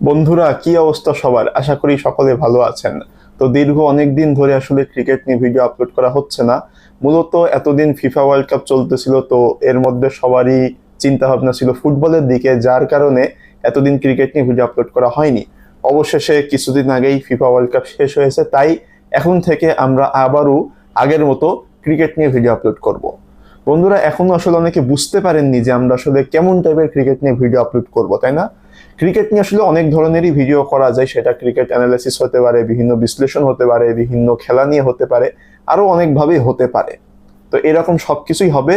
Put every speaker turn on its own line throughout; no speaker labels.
বন্ধুরা, কি অবস্থা সবার? আশা করি সকলে ভালো আছেন। তো দীর্ঘ অনেক দিন ধরে আসলে ক্রিকেট নিয়ে ভিডিও আপলোড করা হচ্ছে না। মূলত এতদিন ফিফা ওয়ার্ল্ড কাপ চলতেছিল, তো এর মধ্যে সবারই চিন্তা ভাবনা ছিল ফুটবলের দিকে, যার কারণে এতদিন ক্রিকেট নিয়ে ভিডিও আপলোড করা হয়নি। অবশেষে কিছুদিন আগেই ফিফা ওয়ার্ল্ড কাপ শেষ হয়েছে, তাই এখন থেকে আমরা আবারও আগের মতো ক্রিকেট নিয়ে ভিডিও আপলোড করব। বন্ধুরা, এখনো আসলে অনেকে বুঝতে পারেননি যে আমরা আসলে কেমন টাইপের ক্রিকেট নিয়ে ভিডিও আপলোড করব, তাই না? ক্রিকেট নিয়ে আসলে অনেক ধরনেরই ভিডিও করা যায়, সেটা ক্রিকেট অ্যানালাইসিস হতে পারে, বিভিন্ন বিশ্লেষণ হতে পারে, বিভিন্ন খেলা নিয়ে হতে পারে, আরো অনেকভাবেই হতে পারে। তো এরকম সবকিছুই হবে।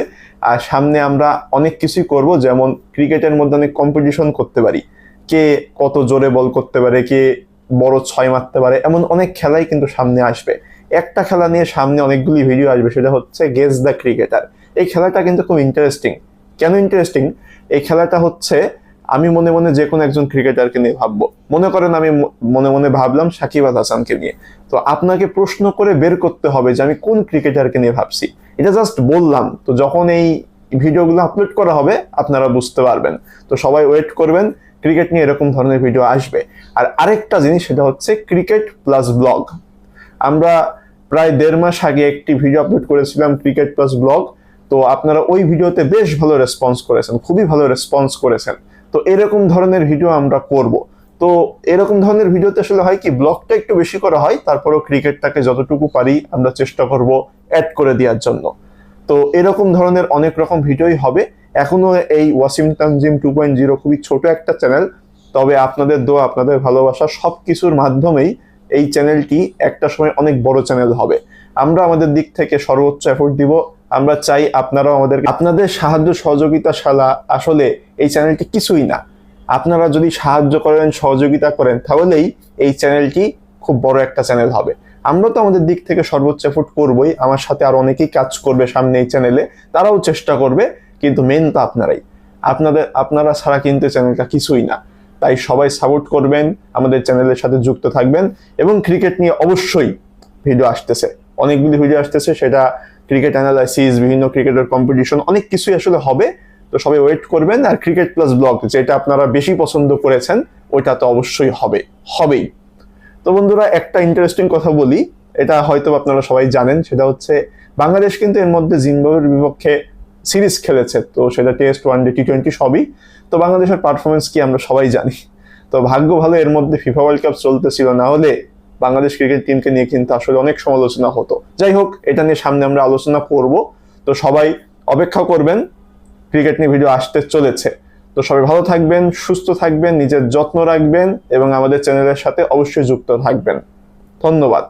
আর সামনে আমরা অনেক কিছুই করব, যেমন ক্রিকেটের মধ্যে অনেক কম্পিটিশন করতে পারি, কে কত জোরে বল করতে পারে, কে বড় ছয় মারতে পারে, এমন অনেক খেলাই কিন্তু সামনে আসবে। একটা খেলা নিয়ে সামনে অনেকগুলি ভিডিও আসবে, সেটা হচ্ছে গেস দ্য ক্রিকেটার। এই খেলাটা কিন্তু খুব ইন্টারেস্টিং। কেন ইন্টারেস্টিং? এই খেলাটা হচ্ছে আমি মনে মনে যে কোনো একজন ক্রিকেটারকে নিয়ে ভাববো। মনে করেন আমি মনে মনে ভাবলাম সাকিব আল হাসানকে নিয়ে। তো আপনাকে প্রশ্ন করে বের করতে হবে যে আমি কোন ক্রিকেটারকে নিয়ে ভাবছি। এটা জাস্ট বললাম, তো যখন এই ভিডিওগুলো আপলোড করা হবে আপনারা বুঝতে পারবেন। তো সবাই ওয়েট করবেন, ক্রিকেট নিয়ে এরকম ধরনের ভিডিও আসবে। আর আরেকটা জিনিস, সেটা হচ্ছে ক্রিকেট প্লাস ব্লগ। আমরা প্রায় 1.5 মাস আগে একটি ভিডিও আপলোড করেছিলাম, ক্রিকেট প্লাস ব্লগ। তো আপনারা ওই ভিডিওতে বেশ ভালো রেসপন্স করেছেন, খুবই ভালো রেসপন্স করেছেন। তো এরকম ধরনের ভিডিও আমরা করব। তো এরকম ধরনের ভিডিওতে আসলে হয় কি, ব্লগটা একটু বেশি করা হয়, তারপরেও ক্রিকেটটাকে যতটুকু পারি আমরা চেষ্টা করব অ্যাড করে দেওয়ার জন্য। তো এরকম ধরনের অনেক রকম ভিডিওই হবে। এখনো এই ওয়াসিম তানজিম 2.0 খুবই ছোট একটা চ্যানেল, তবে আপনাদের দোয়া, আপনাদের ভালোবাসা সবকিছুর মাধ্যমেই এই চ্যানেলটি একটা সময় অনেক বড় চ্যানেল হবে। আমরা আমাদের দিক থেকে সর্বোচ্চ এফোর্ট দিব। আমরা চাই আপনারাও আপনাদের সাহায্য সহযোগিতা ছাড়া আসলে এই চ্যানেলটি কিছুই না। আপনারা যদি সাহায্য করেন, সহযোগিতা করেন, তাহলেই এই চ্যানেলটি খুব বড় একটা চ্যানেল হবে। আমরা তো আমাদের দিক থেকে সর্বোচ্চ এফোর্ট করবই, আমার সাথে আরো অনেকেই কাজ করবে সামনে এই চ্যানেলে, তারাও চেষ্টা করবে, কিন্তু মেন তো আপনারাই। আপনারা ছাড়া কিন্তু চ্যানেলটা কিছুই না। তাই সবাই সাপোর্ট করবেন, আমাদের চ্যানেলের সাথে যুক্ত থাকবেন। এবং ক্রিকেট নিয়ে অবশ্যই ভিডিও আসতেছে, অনেকগুলি ভিডিও আসতেছে, সেটা ক্রিকেট অ্যানালাইসিস, বিভিন্ন ক্রিকেটের কম্পিটিশন, অনেক কিছুই আসলে হবে। তো সবাই ওয়েট করবেন। আর ক্রিকেট প্লাস ব্লগ, যেটা আপনারা বেশি পছন্দ করেছেন, ওইটা তো অবশ্যই হবেই। তো বন্ধুরা, একটা ইন্টারেস্টিং কথা বলি, এটা হয়তো আপনারা সবাই জানেন, সেটা হচ্ছে বাংলাদেশ কিন্তু এর মধ্যে জিম্বাবুয়ের বিপক্ষে সিরিজ খেলেছে। তো সেটা টেস্ট, ওয়ানডে, টি-20 সবই। তো বাংলাদেশের পারফরমেন্স কি আমরা সবাই জানি। তো ভাগ্য ভালো এর মধ্যে ফিফা ওয়ার্ল্ড কাপ চলতেছিল, না হলে বাংলাদেশ ক্রিকেট টিমকে নিয়ে কিন্তু আসলে অনেক সমালোচনা হতো। যাই হোক, এটা নিয়ে সামনে আমরা আলোচনা করব। তো সবাই অপেক্ষা করবেন, ক্রিকেট নিয়ে ভিডিও আসতে চলেছে। তো সবাই ভালো থাকবেন, সুস্থ থাকবেন, নিজের যত্ন রাখবেন এবং আমাদের চ্যানেলের সাথে অবশ্যই যুক্ত থাকবেন। ধন্যবাদ।